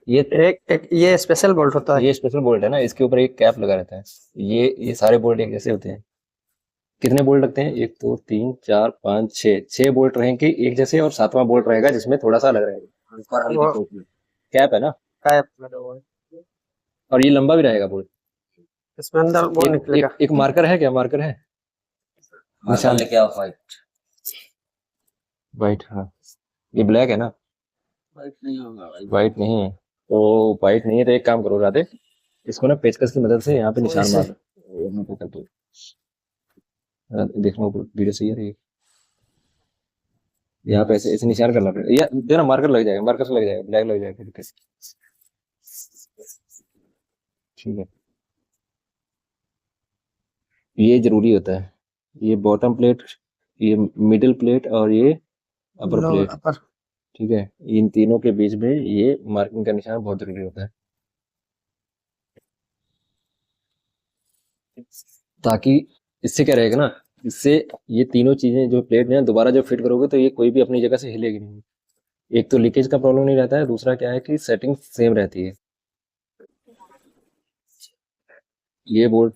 ये एक ये स्पेशल बोल्ट होता है। ये स्पेशल बोल्ट है ना, इसके ऊपर एक कैप लगा रहता है। ये सारे बोल्ट एक जैसे होते हैं। कितने बोल्ट लगते हैं? एक दो तीन चार पाँच छः, छः बोल्ट रहेंगे एक जैसे, और सातवां बोल्ट रहेगा जिसमें थोड़ा सा अलग रहेगा, ऊपर हल्की वो चोट में। कैप है ना। कैप लगा हुआ है। और ये लंबा भी रहेगा बोल्ट। इसमें अंदर वो एक निकलेगा। एक एक मार्कर है क्या? मार्कर है? निशान लेके आओ। वाइट। वाइट, हाँ। ये ब्लैक है ना? वाइट नहीं होगा भाई, वाइट नहीं है। तो वाइट नहीं है तो एक काम करो राधे, इसको ना पेचकस की मदद से यहाँ पे निशान वैसे मार दो, यहाँ पे कर दो। देखना वीडियो सही है ये। यहाँ पे ऐसे ऐसे निशान करना पड़ेगा, या देना मार्कर लग जाएगा, मार्कर से लग जाएगा, ब्लैक लग जाएगा, ठीक है। ठीक है। ये जरूरी होता है। ये बॉटम प्लेट, ये मिडिल प्लेट, और ये अपर लोअर प्लेट। अपर। ठीक है। इन तीनों के बीच में ये मार्किंग का निशान बहुत जरूरी होता है, ताकि इससे क्या रहेगा ना, इससे ये तीनों चीजें जो प्लेट में दोबारा जब फिट करोगे तो ये कोई भी अपनी जगह से हिलेगी नहीं। एक तो लीकेज का प्रॉब्लम नहीं रहता है, दूसरा क्या है कि सेटिंग सेम रहती है। ये बोर्ड,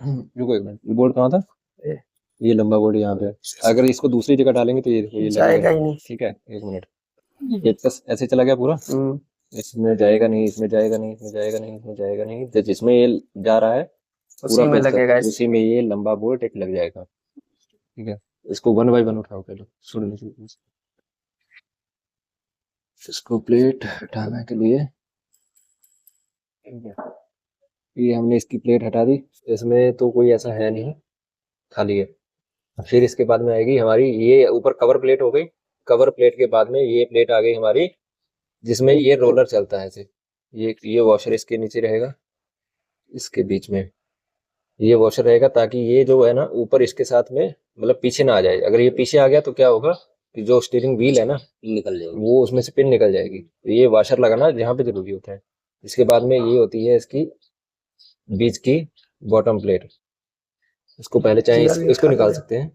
रुको एक मिनट, ये बोर्ड कहाँ था? ये ये लंबा बोर्ड यहाँ पे है। अगर इसको दूसरी जगह डालेंगे तो ये देखो ये लगेगा जाएगा ही नहीं। नहीं। ठीक है, एक मिनट। ये बस ऐसे चला गया पूरा। हम्म। इसमें जाएगा नहीं, इसमें जाएगा नहीं, इसमें जाएगा नहीं, इसमें जाएगा नहीं, तो जिसमें ये जा रहा है पूरा उसी में पेच कर लगेगा इस। उसी में ये लंबा बोल्ट एक लग जाएगा। ठीक है। इसको वन बाई वन उठाओ पहले, सुन लीजिए। इसको प्लेट हटाने के लिए, ठीक है, ये हमने इसकी प्लेट हटा दी। इसमें तो कोई ऐसा है नहीं, खाली है। फिर इसके बाद में आएगी हमारी ये ऊपर कवर प्लेट हो गई। कवर प्लेट के बाद में ये प्लेट आ गई हमारी, जिसमें ये रोलर चलता है ऐसे। ये वॉशर इसके नीचे रहेगा, इसके बीच में ये वॉशर रहेगा, ताकि ये जो है ना ऊपर इसके साथ में मतलब पीछे ना आ जाए। अगर ये पीछे आ गया तो क्या होगा कि जो स्टीयरिंग व्हील है ना, निकल जाएगी, वो उसमें से पिन निकल जाएगी। तो ये वॉशर लगाना जहाँ पे जरूरी होता है। इसके बाद में ये होती है इसकी बीच की बॉटम प्लेट। इसको पहले चाहे ये वाली इसको उठा निकाल दे। सकते हैं।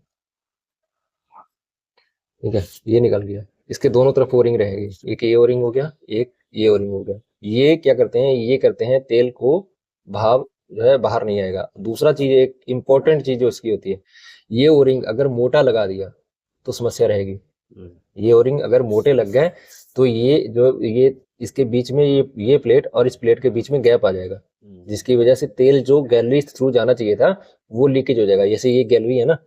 ठीक है, ये निकल गया। इसके दोनों तरफ ओरिंग रहेगी, एक ये ओरिंग हो गया, एक ये ओरिंग हो गया। ये क्या करते हैं, ये करते हैं तेल को भाव जो है बाहर नहीं आएगा। दूसरा चीज, एक इंपॉर्टेंट चीज जो इसकी होती है, ये ओरिंग अगर मोटा लगा दिया तो समस्या रहेगी। ये ओरिंग अगर मोटे लग गए तो ये इसके बीच में ये प्लेट और इस प्लेट के बीच में गैप आ जाएगा, जिसकी वजह से तेल जो गैलरी थ्रू जाना चाहिए था वो लीकेज हो जाएगा। जैसे ये गैलरी है ना,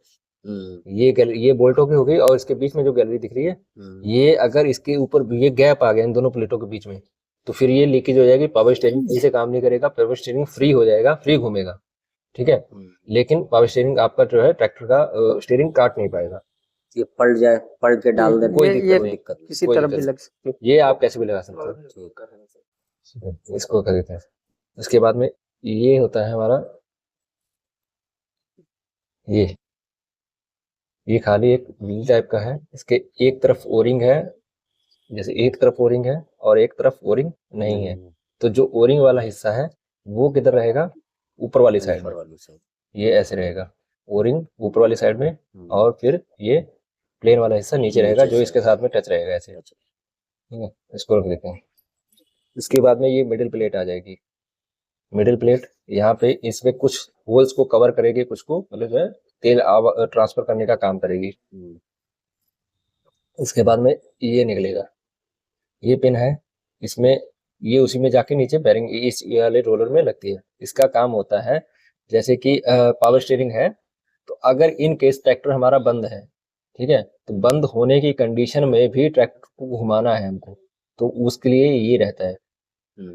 ये बोल्टों की हो गई, और इसके बीच में जो गैलरी दिख रही है, ये अगर इसके ऊपर ये गैप आ गया इन दोनों प्लेटों के बीच में, तो फिर ये लीकेज हो जाएगी, पावर स्टीयरिंग सही से काम नहीं करेगा, पावर स्टीयरिंग फ्री हो जाएगा, फ्री घूमेगा। ठीक है। लेकिन पावर स्टीयरिंग आपका जो है ट्रैक्टर का स्टीयरिंग काट नहीं पाएगा। ये पलट जाए, पलट के डाल दे, कोई ये दिक्कत नहीं, किसी कोई तरफ दिक्कत भी लग सकती है। नहीं। ये आप कैसे भी लगा सकते हो। ठीक है, इसको कर देते हैं। उसके बाद में ये होता है हमारा, ये खाली एक व्हील टाइप का है। इसके एक तरफ ओरिंग है, जैसे एक तरफ ओरिंग है और एक तरफ ओरिंग नहीं है। तो जो ओरिंग वाला हिस्सा है वो किधर रहेगा? ऊपर वाली साइड में। ये ऐसे रहेगा, ओरिंग ऊपर वाली साइड में, और फिर ये प्लेन वाला हिस्सा नीचे रहेगा जो इसके साथ में टच रहेगा ऐसे। ठीक है, इसको रख देते हैं। इसके बाद में ये मिडिल प्लेट आ जाएगी। मिडिल प्लेट यहाँ पे इसमें कुछ होल्स को कवर करेगी, कुछ को मतलब जो है तेल ट्रांसफर करने का काम करेगी। इसके बाद में ये निकलेगा, ये पिन है, इसमें ये उसी में जाके नीचे बेरिंग इस ये वाले रोलर में लगती है। इसका काम होता है जैसे कि पावर स्टीयरिंग है, तो अगर इन केस ट्रैक्टर हमारा बंद है, ठीक है, तो बंद होने की कंडीशन में भी ट्रैक्टर को घुमाना है हमको, तो उसके लिए ये रहता है।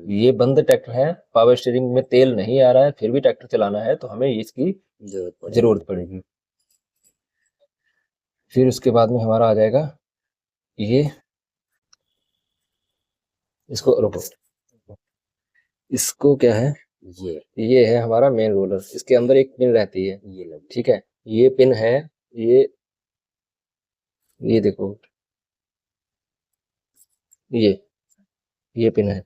ये बंद ट्रैक्टर है, पावर स्टीयरिंग में तेल नहीं आ रहा है, फिर भी ट्रैक्टर चलाना है, तो हमें इसकी जरूरत पड़ेगी। फिर उसके बाद में हमारा आ जाएगा ये, इसको रोको, इसको क्या है, ये है हमारा मेन रोलर। इसके अंदर एक पिन रहती है, ठीक है, ये पिन है, ये ये देखो, ये ये पिन है।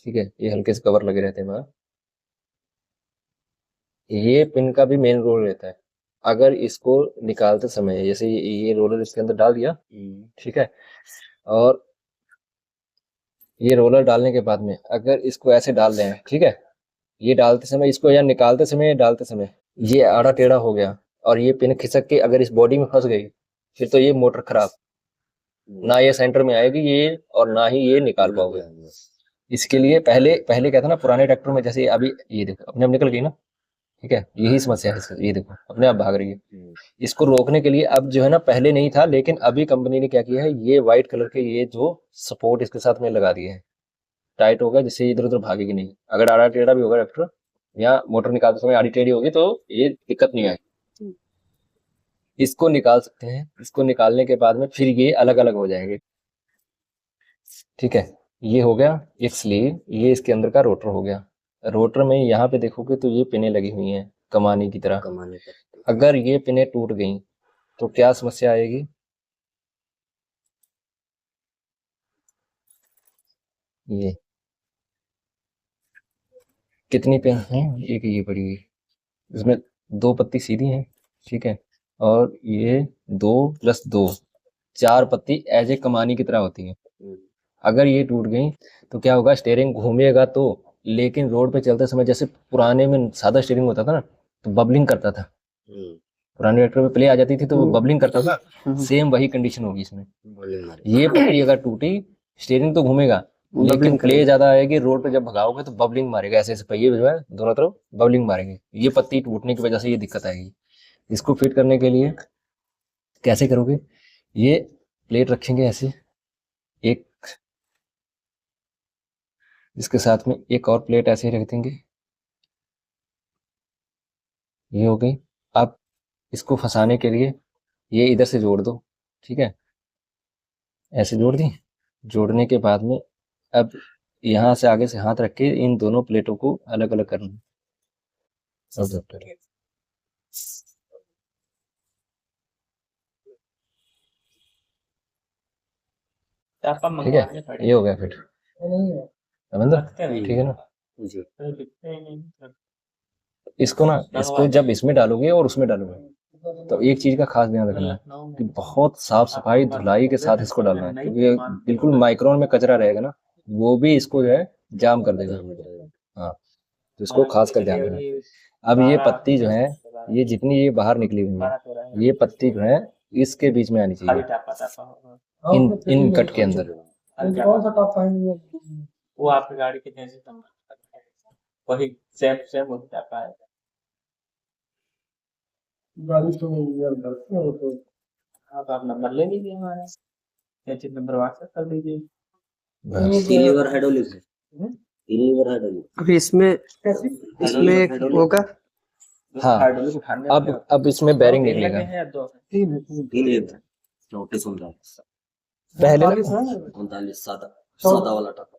ठीक है, ये हल्के से कवर लगे रहते हैं वहां। ये पिन का भी मेन रोल रहता है। अगर इसको निकालते समय जैसे ये रोलर इसके अंदर डाल दिया, ठीक है, और ये रोलर डालने के बाद में अगर इसको ऐसे डाल दें, ठीक है, ये डालते समय इसको या निकालते समय या डालते समय ये आड़ा टेढ़ा हो गया और ये पिन खिसक के अगर इस बॉडी में फंस गई, फिर तो ये मोटर खराब, ना ये सेंटर में आएगी ये और ना ही ये निकाल पाओगे। इसके लिए पहले पहले क्या था ना, पुराने ट्रैक्टर में जैसे अभी ये देखो अपने आप निकल गई ना, ठीक है, यही समस्या है इसका, ये देखो अपने आप भाग रही है। इसको रोकने के लिए अब जो है ना, पहले नहीं था लेकिन अभी कंपनी ने क्या किया है, ये व्हाइट कलर के ये जो सपोर्ट इसके साथ में लगा दिए हैं, टाइट होगा जिससे इधर उधर भागेगी नहीं। अगर आड़ा टेढ़ा भी होगा ट्रैक्टर या मोटर निकालते समय आड़ी टेढ़ी होगी तो ये दिक्कत नहीं आएगी। इसको निकाल सकते हैं। इसको निकालने के बाद में फिर ये अलग अलग हो जाएंगे, ठीक है। ये हो गया एक स्लीव, ये इसके अंदर का रोटर हो गया। रोटर में यहाँ पे देखोगे तो ये पिनें लगी हुई हैं कमानी की तरह। अगर ये पिनें टूट गई तो क्या समस्या आएगी, ये कितनी पिन है, एक ये पड़ी हुई, इसमें 2 पत्ती सीधी हैं, ठीक है, और ये 2 + 2 4 पत्ती एज ए कमानी की तरह होती हैं। अगर ये टूट गई तो क्या होगा, स्टीयरिंग घूमेगा तो, लेकिन रोड पे चलते समय जैसे पुराने में सादा स्टीयरिंग होता था ना तो बबलिंग करता था, पुराने ट्रैक्टर में प्ले आ जाती थी तो वो बबलिंग करता था, सेम वही कंडीशन होगी इसमें। ये पत्ती अगर टूटी, स्टीयरिंग तो घूमेगा लेकिन प्ले ज्यादा आएगी, रोड पे जब भगाओगे तो बबलिंग मारेगा, ऐसे ऐसे पहिए जो है दोनों तरफ बबलिंग मारेंगे। ये पत्ती टूटने की वजह से ये दिक्कत आएगी। इसको फिट करने के लिए कैसे करोगे, ये प्लेट रखेंगे ऐसे, एक इसके साथ में एक और प्लेट ऐसे ही रख देंगे, ये हो गई। अब इसको फंसाने के लिए ये इधर से जोड़ दो, ठीक है, ऐसे जोड़ दी। जोड़ने के बाद में अब यहाँ से आगे से हाथ रख के इन दोनों प्लेटों को अलग अलग करना। ठीक है, ये हो गया फिट, रविंद्र, ठीक है ना। इसको ना, इसको जब इसमें डालोगे और उसमें डालोगे तो एक चीज का खास ध्यान रखना है कि बहुत साफ सफाई धुलाई के साथ इसको डालना है, क्योंकि बिल्कुल माइक्रोन में कचरा रहेगा ना, वो भी इसको जो है जाम कर देगा। हाँ, तो इसको खास कर ध्यान रखना। अब ये पत्ती जो है, ये जितनी ये बाहर निकली हुई है, ये पत्ती जो है इसके बीच में आनी चाहिए, इन कट के अंदर। वो आपकी गाड़ी के जैसे वही सेम होता है। आप नंबर ले लीजिए हमारा, चेक नंबर व्हाट्सएप कर दीजिए। अभी इसमें होगा। हाँ, अब इसमें बैरिंग निकलेगा। पहले 39 सादा वाला टाका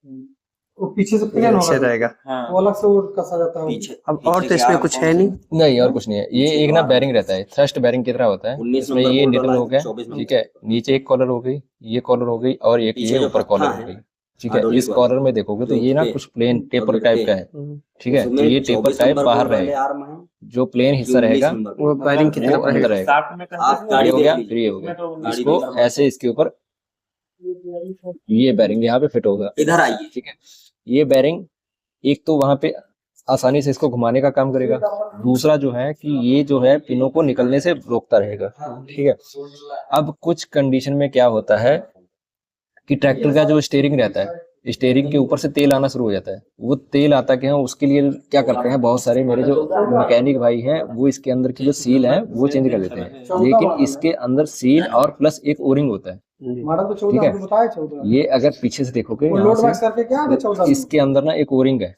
वो पीछे से प्लेन अच्छा होगा, रहेगा। वो अलग से वो कसा जाता है पीछे। अब और तो इसमें कुछ है नहीं। नहीं, और कुछ नहीं है। ये एक ना बैरिंग रहता है, थ्रस्ट बैरिंग की तरह होता है। 19 इसमें नंबर ये बोल निडल रहा हो है, गया, 24 नंबर। ठीक है, नीचे एक कॉलर हो गई, ये कॉलर हो गई और एक पीछे ये जो ऊपर पत्ता कॉलर है, हो गई, ठीक है। हाइड्रोलिक इस वाला, कॉलर में देखोगे तो ये ना पे- कुछ प्लेन टेपर और टाइप पे- का है, ठीक है। तो उसमें ये टेपर 24 टाइप नंबर बाहर बोल वाले रहेगा, आर्म है, जो प्लेन हिस्सा 19 रहेगा नंबर वो बैरिंग की वो तरफ अंदर रहेगा। आप गाड़ी ये हो देख गया, लीजिए। फिर ये हो गया। गाड़ी इसको देख- ऐसे इसके ऊपर ये बैरिंग यहाँ पे फिट होगा, इधर आइए। ठीक है। ये बैरिंग एक तो वहां पे आसानी से इसको घुमाने का काम करेगा, दूसरा जो है कि ये जो है पिनों को निकलने से रोकता रहेगा, ठीक है। अब कुछ कंडीशन में क्या होता है कि ट्रैक्टर का जो स्टीयरिंग रहता है, स्टीयरिंग के ऊपर से तेल आना शुरू हो जाता है। वो तेल आता क्या है, उसके लिए क्या करते हैं बहुत सारे मेरे जो मैकेनिक भाई हैं, वो इसके अंदर की जो सील है वो चेंज कर देते हैं, लेकिन इसके अंदर सील और प्लस एक ओरिंग होता है, मॉडल तो ठीक 14 है। आपको बताया 14 ये अगर पीछे से देखोगे वो यहाँ लोड से, मैक्स करके क्या है तो 14 इसके अंदर ना एक ओरिंग है।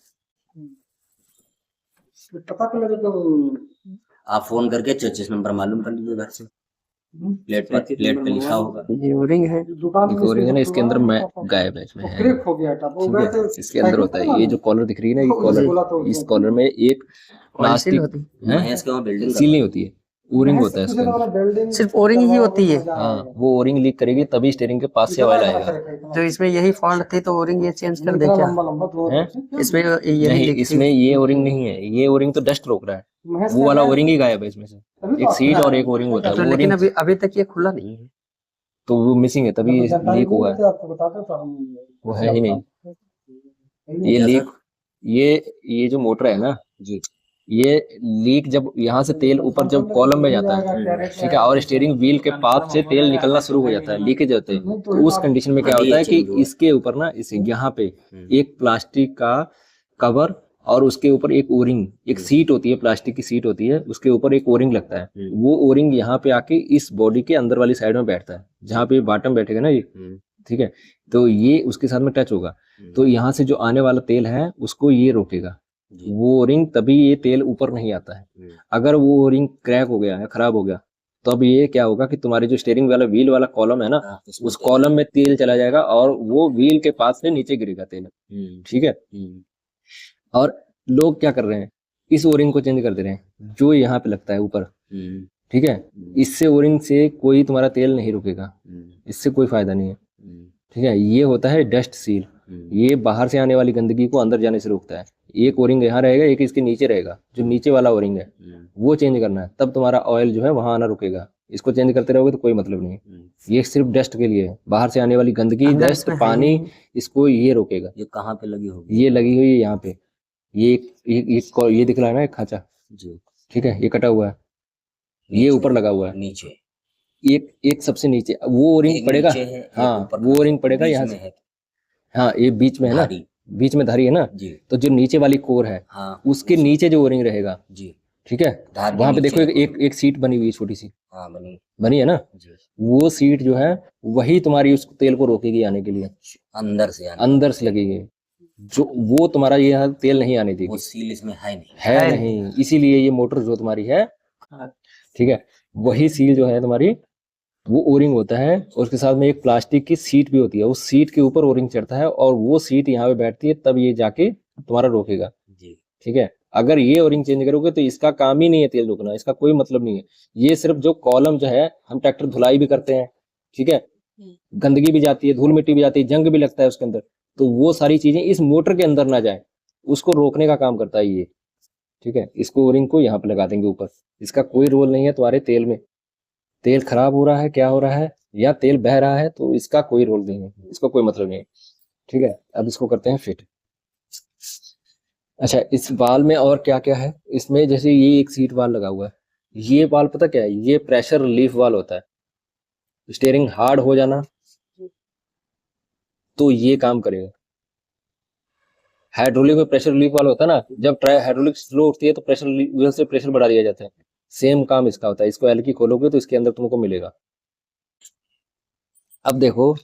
पता कर ले तो आप फोन करके 26 नंबर मालूम कर लीजिए घर से, प्लेट पे लिखा होगा। ये ओरिंग है, दुकान एक ओरिंग है ना, इसके अंदर मैं गायब है, इसमें है, क्रैक हो गया था वो ठीक वैसे है। इसके अंदर होता है ये जो कॉलर दिख रही है ना, ये कॉलर, इस कॉलर में एक ऑयल सील प्लास्टिक होती है, महेश के वहाँ बिल्डिंग सील नहीं होती है, ओरिंग होता है इसके अंदर। बिल्डिंग सिर्फ ओरिंग ही होती है। हाँ, वो ओरिंग लीक करेगी तभी स्टीयरिंग के पास से ऑयल आएगा। जो इसमें यही फॉल्ट थी तो ओरिंग ये चेंज कर दे क्या? हैं? इसमें यही नहीं, लिखी इसमें ये ओरिंग नहीं है, ये ओरिंग तो डस्ट रोक रहा है, वो वाला ओरिंग ही गायब है इसमें से। एक सीट और एक ओरिंग होता है, तो वो लेकिन ओरिंग अभी तक ये खुला नहीं है। तो वो मिसिंग है, तभी लीक हुआ है, आपको बताते तो हम वो है ही नहीं। ये लीक, ये जो मोटर है ना जी ये लीक जब यहाँ से तेल ऊपर जब कॉलम में जाता है, ठीक है, और स्टीयरिंग व्हील के पाथ से तेल निकलना शुरू हो जाता है, लीकेज होते हैं, तो उस कंडीशन में क्या हाँ, होता है ये कि change हुआ। इसके ऊपर ना इस यहाँ पे एक प्लास्टिक का कवर और उसके ऊपर एक ओरिंग, एक सीट होती है, प्लास्टिक की सीट होती है, उसके ऊपर एक ओरिंग लगता है। वो ओरिंग यहाँ पे आके इस बॉडी के अंदर वाली साइड में बैठता है, जहाँ पे बॉटम बैठेगा ना ये, ठीक है, तो ये उसके साथ में टच होगा, तो यहाँ से जो आने वाला तेल है उसको ये रोकेगा। वो ओरिंग, तभी ये तेल ऊपर नहीं आता है। अगर वो ओरिंग क्रैक हो गया है, खराब हो गया, तो अब ये क्या होगा कि तुम्हारे जो स्टीयरिंग वाला व्हील वाला कॉलम है ना, उस कॉलम में तेल चला जाएगा और वो व्हील के पास से नीचे गिरेगा तेल, ठीक है। और लोग क्या कर रहे हैं, इस ओरिंग को चेंज कर दे रहे हैं जो यहाँ पे लगता है ऊपर, ठीक है, इससे ओरिंग से कोई तुम्हारा तेल नहीं रुकेगा, इससे कोई फायदा नहीं है, ठीक है। ये होता है डस्ट सील, ये बाहर से आने वाली गंदगी को अंदर जाने से रोकता है। एक ओरिंग यहाँ रहेगा, एक इसके नीचे रहेगा, जो नीचे वाला ओरिंग है वो चेंज करना है, तब तुम्हारा ऑयल जो है वहां आना रुकेगा। इसको चेंज करते रहोगे तो कोई मतलब नहीं है। ये सिर्फ डस्ट के लिए है, बाहर से आने वाली गंदगी, अंदर डस्ट, इसमें है पानी, नहीं। इसको ये रोकेगा। ये कहाँ पे लगी होगी? ये लगी हुई है यहाँ पे, ये दिख रहा है ना एक खांचा, जी ठीक है, ये कटा हुआ है, ये ऊपर लगा हुआ है, नीचे एक सबसे नीचे वो ओरिंग एक पड़ेगा, नीचे है, एक हाँ ऊपर वो ओरिंग पड़ेगा बीच यहाँ में से, है हाँ ये बीच में है ना, धारी। बीच में धारी है ना, जी तो जो नीचे वाली कोर है हाँ उसके नीचे जो ओरिंग रहेगा, जी ठीक है, धार के वहां पे नीचे देखो एक सीट बनी हुई है छोटी सी, हाँ बनी है ना, जी वो सीट जो है वही तुम्हारी उस तेल को रोकेगी आने के लिए, अंदर से आने अंदर से लगेगी, जो वो तुम्हारा ये यहाँ तेल नहीं आने वो देगी, सील इसमें है नहीं। है नहीं, इसीलिए ये मोटर जो तुम्हारी है, ठीक है, वही सील जो है तुम्हारी वो ओरिंग होता है, और उसके साथ में एक प्लास्टिक की सीट भी होती है, उस सीट के ऊपर ओरिंग चढ़ता है और वो सीट यहाँ पे बैठती है, तब ये जाके तुम्हारा रोकेगा, जी ठीक है। अगर ये ओरिंग चेंज करोगे तो इसका काम ही नहीं है तेल रोकना, इसका कोई मतलब नहीं है। ये सिर्फ जो कॉलम जो है, हम ट्रैक्टर धुलाई भी करते हैं, ठीक है, गंदगी भी जाती है, धूल मिट्टी भी जाती है, जंग भी लगता है उसके अंदर, तो वो सारी चीजें इस मोटर के अंदर ना जाए, उसको रोकने का काम करता है ये, ठीक है। इसको ओरिंग को यहाँ पे लगा देंगे ऊपर, इसका कोई रोल नहीं है तुम्हारे तेल में, तेल खराब हो रहा है, क्या हो रहा है, या तेल बह रहा है, तो इसका कोई रोल नहीं है, इसका कोई मतलब नहीं है, ठीक है। अब इसको करते हैं फिट। अच्छा, इस वाल में और क्या क्या है, इसमें जैसे ये एक सीट वाल लगा हुआ है, ये वाल पता क्या है, ये प्रेशर रिलीफ वाल होता है। स्टीयरिंग हार्ड हो जाना तो ये काम करेगा। हाइड्रोलिक में प्रेशर रिलीफ वाल होता है ना, जब हाइड्रोलिक स्लो उठती है तो प्रेशर व्हील से प्रेशर बढ़ा दिया जाता है, सेम काम इसका होता है। इसको एल की खोलोगे तो इसके अंदर तुमको मिलेगा। अब देखो,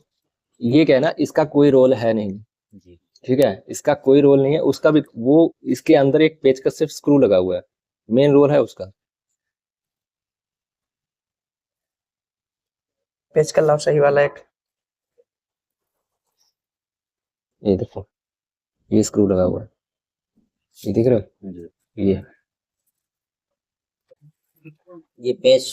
ये क्या है ना, इसका कोई रोल है नहीं, जी ठीक है, इसका कोई रोल नहीं है, उसका भी वो इसके अंदर एक पेचकस से स्क्रू लगा हुआ है, मेन रोल है उसका। पेच कर लाओ सही वाला एक। ये देखो, ये स्क्रू लगा हुआ है, ये दिख रहा है, जी ये पेच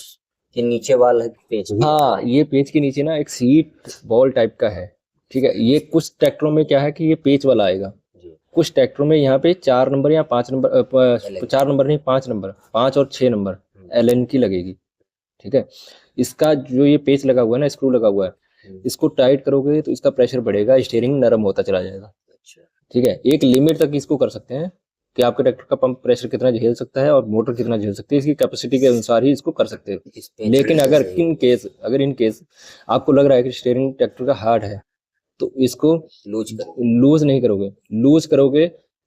के नीचे वाला पेच भी हाँ, ये पेच के नीचे ना एक सीट बॉल टाइप का है, ठीक है। ये कुछ ट्रैक्टरों में क्या है कि ये पेच वाला आएगा, जी कुछ ट्रैक्टरों में यहाँ पे 4 नंबर या 5 नंबर 4 नंबर नहीं, 5 नंबर, 5 और 6 नंबर LN की लगेगी, ठीक है। इसका जो ये पेच लगा हुआ है ना, स्क्रू लगा हुआ है, इसको टाइट करोगे तो इसका प्रेशर बढ़ेगा, स्टीयरिंग नरम होता चला जाएगा, अच्छा ठीक है। एक लिमिट तक इसको कर सकते हैं कि आपके ट्रैक्टर का पंप प्रेशर कितना झेल सकता है और मोटर कितना झेल सकती है, इसकी कैपेसिटी के अनुसार ही इसको कर सकते हैं। इस पेच लेकिन में अगर से इन केस आपको लग रहा है कि स्टीयरिंग ट्रैक्टर का हार्ड है, तो इसको लूज कर लूज नहीं करोगे, लूज करोगे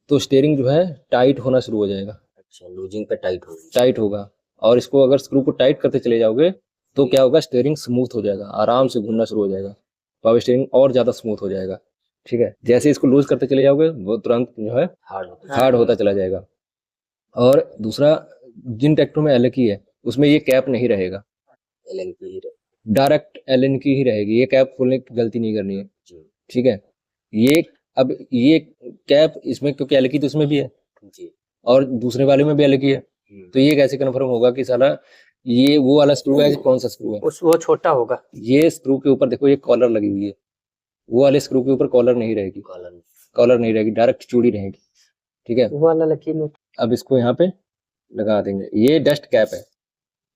तो स्टीयरिंग जो है टाइट होना शुरू हो जाएगा, अच्छा लूजिंग पे टाइट होगा। और इसको अगर स्क्रू को टाइट करते चले जाओगे तो क्या होगा, स्टीयरिंग स्मूथ हो जाएगा, आराम से घूमना शुरू हो जाएगा, पावर स्टीयरिंग और ज्यादा स्मूथ हो जाएगा, ठीक है। जैसे इसको लूज करते चले जाओगे वो तुरंत जो है हार्ड होता चला जाएगा। और दूसरा, जिन ट्रैक्टरों में एल की है उसमें ये कैप नहीं रहेगा, एलन की ही डायरेक्ट LN की ही रहेगी, ये कैप खोलने की गलती नहीं करनी है, जी ठीक है। ये अब ये कैप इसमें क्योंकि एल की तो इसमें भी है जी और दूसरे वाले में भी एल की है, तो ये कैसे कन्फर्म होगा कि साला ये वो वाला स्क्रू है कि कौन सा स्क्रू है। वो छोटा होगा। ये स्क्रू के ऊपर देखो, ये कॉलर लगी हुई है, वो वाले स्क्रू के ऊपर कॉलर नहीं रहेगी, कॉलर नहीं रहेगी, डायरेक्ट चूड़ी रहेगी, ठीक है। वो वाला लकीर अब इसको यहाँ पे लगा देंगे। ये डस्ट कैप है,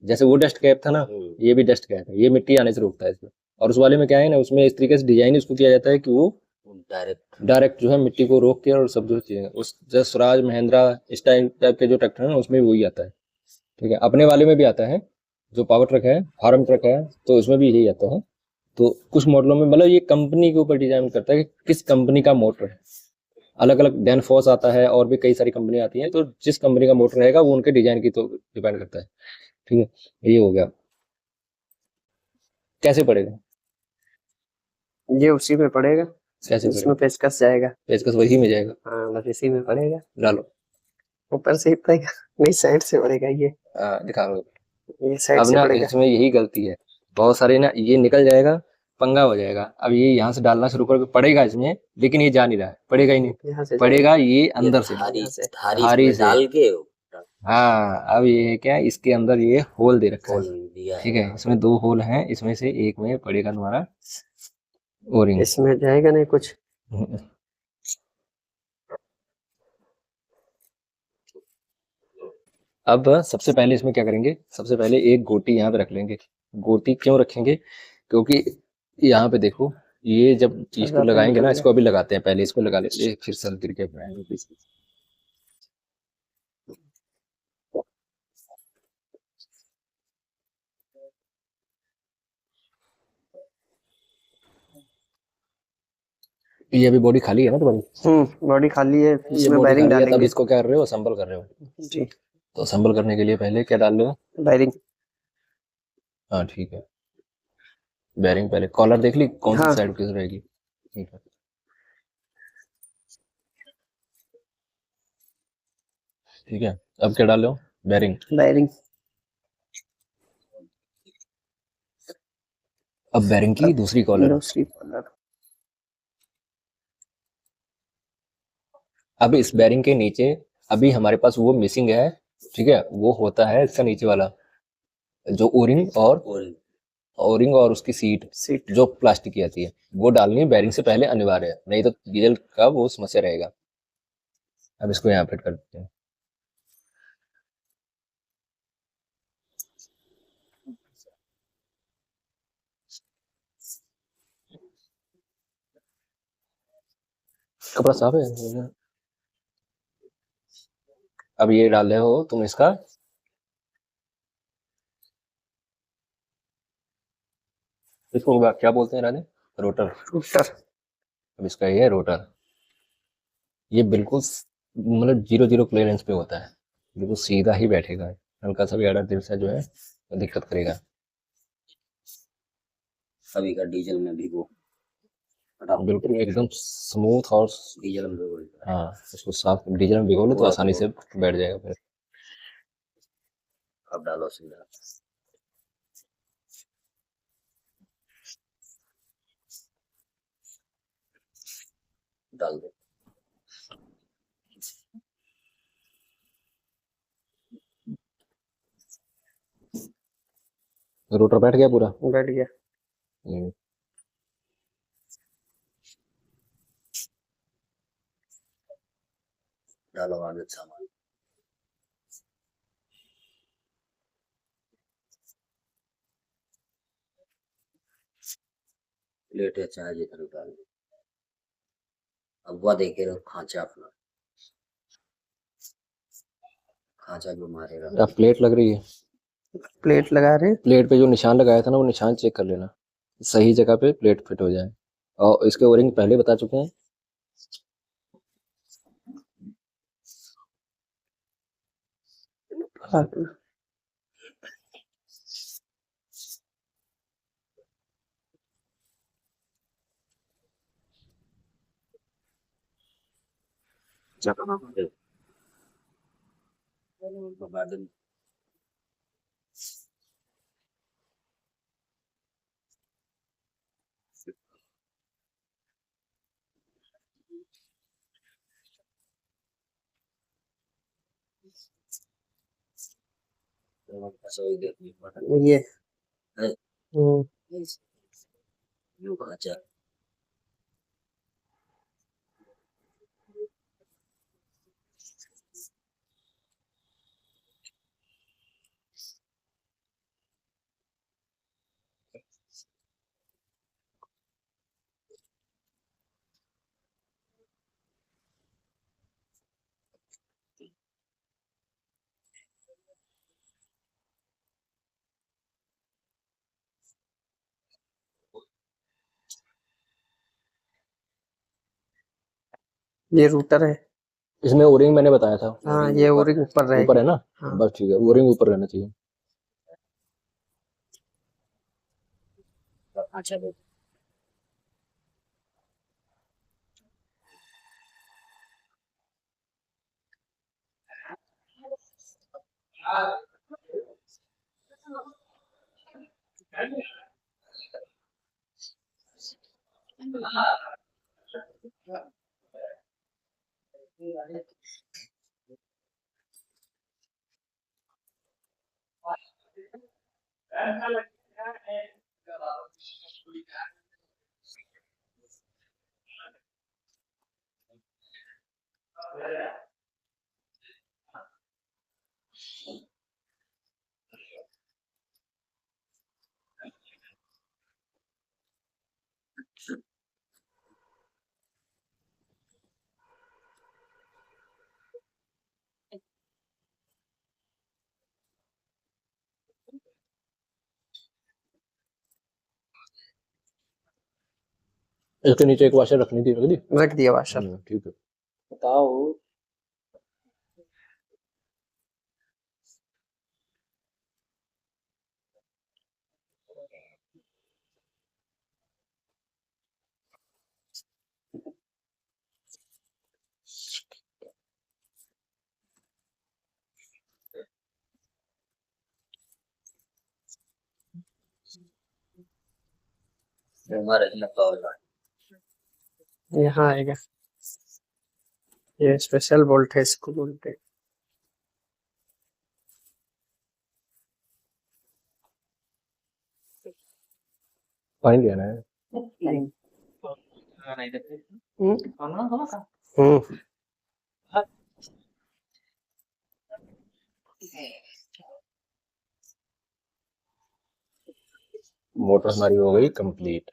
जैसे वो डस्ट कैप था ना, ये भी डस्ट कैप है, ये मिट्टी आने से रोकता है इसमें। और उस वाले में क्या है ना, उसमें इस तरीके से डिजाइन इसको किया जाता है कि वो डायरेक्ट जो है मिट्टी को रोक के और सब जो चीजें उस जैसे स्वराज महिंद्रा इस टाइप के जो ट्रैक्टर हैं उसमें भी वही आता है। ठीक है, अपने वाले में भी आता है जो पावर ट्रक है, फार्म ट्रक है, तो इसमें भी यही आता है। तो कुछ मॉडलों में मतलब ये कंपनी के ऊपर डिजाइन करता है कि किस कंपनी का मोटर है। अलग अलग डैनफोर्स आता है और भी कई सारी कंपनी आती हैं, तो जिस कंपनी का मोटर रहेगा वो उनके डिजाइन की तो डिपेंड करता है। ठीक है, ये हो गया। कैसे पड़ेगा? ये उसी में पड़ेगा, कैसे इसमें पड़ेगा? पेचकस जाएगा। पेचकस वही में जाएगा। हाँ बस इसी में पड़ेगा, डालो। ऊपर से ही पड़ेगा। नहीं साइड से पड़ेगा ये दिखाओ। ये साइड अब से ना पड़ेगा। इसमें यही गलती है, बहुत सारे ना ये निकल जाएगा, पंगा हो जाएगा। अब ये यहाँ से डालना शुरू करके पड़ेगा इसमें, लेकिन ये जा नहीं रहा है, पड़ेगा ही नहीं। यहाँ से पड़ेगा ये अंदर से, धारी यहाँ से। धारी धारी इसमें से। डाल के हाँ, अब ये है क्या, इसके अंदर ये होल दे रखा खोल है। दिया है। ठीक है, इसमें 2 होल हैं, इसमें से एक में पड़ेगा तुम्हारा ओरिंग। इसमें जाएगा नहीं कुछ। अब सबसे पहले इसमें क्या करेंगे, सबसे पहले एक गोटी यहाँ पे रख लेंगे। गोटी क्यों रखेंगे? क्योंकि यहाँ पे देखो, ये जब चीज को लगाएंगे ना, इसको अभी लगाते हैं, पहले इसको लगा लेते हैं, फिर सल गिर के ये अभी बॉडी खाली है ना तुम्हारी? बॉडी खाली है, ये इसमें बॉडी बैरिंग खाली है, तब डालेंगे। इसको क्या कर रहे हो, असेंबल कर रहे हो। जी तो असेंबल करने के लिए पहले क्या डाल रहे हो? बैरिंग। हाँ ठीक है, बेरिंग पहले। कॉलर देख ली कौन सी हाँ। साइड किस रहेगी? ठीक है, ठीक है। अब क्या डाल रहे हो? बेरिंग। बैरिंग अब बेरिंग की दूसरी कॉलर। दूसरी कॉलर। अब इस बेरिंग के नीचे अभी हमारे पास वो मिसिंग है। ठीक है, वो होता है इसका नीचे वाला जो ओरिंग और उसकी सीट जो प्लास्टिक की आती है, वो डालनी बेरिंग से पहले अनिवार्य है, नहीं तो डीजल का वो समस्या रहेगा। अब इसको यहाँ फिट कर देते हैं। कपड़ा साफ है। अब ये डाल रहे हो तुम इसका इसको क्या बोलते हैं राजे? रोटर। अब इसका ये है रोटर। ये बिल्कुल मतलब 0 क्लियरेंस पे होता है, बिल्कुल सीधा ही बैठेगा। हल्का सा भी अड़ा तिरछा जो है वो दिक्कत करेगा। सभी का डीजल में भी वो बिल्कुल एकदम स्मूथ और डीजल में भी हाँ, इसको साफ डीजल में भिगो लो तो आसानी से बैठ जाएगा फिर। अब डालो सीधा डाल दो। रोटर बैठ गया पूरा? बैठ गया। डालो आगे सामान। प्लेट या चाय जितना डाल दो। अब वह देखे रहो खांचा अपना, खांचा जो मारेगा। अब प्लेट लग रही है, प्लेट लगा रहे हैं। प्लेट पे जो निशान लगाया था ना वो निशान चेक कर लेना, सही जगह पे प्लेट फिट हो जाए। और इसके ओरिंग पहले बता चुके हैं। हाँ। बादल ये यूं खांचा ये रूटर है। इसमें ओरिंग मैंने बताया था, हाँ ये ओरिंग ऊपर ऊपर रहेगी। है ना। हाँ। बस ठीक है, ओरिंग ऊपर रहना चाहिए। अच्छा इसके नीचे एक वाशर रखनी थी, रख दी। रख दिया वाशर। ठीक है। बताओ। हमारा लगता होगा। यहाँ आएगा, ये स्पेशल बोल्ट है, इसको बोलते हैं। पानी लेना है। नहीं देते। हम्म। खाना खाना खा। हम्म। मोटर हमारी हो गई कंप्लीट।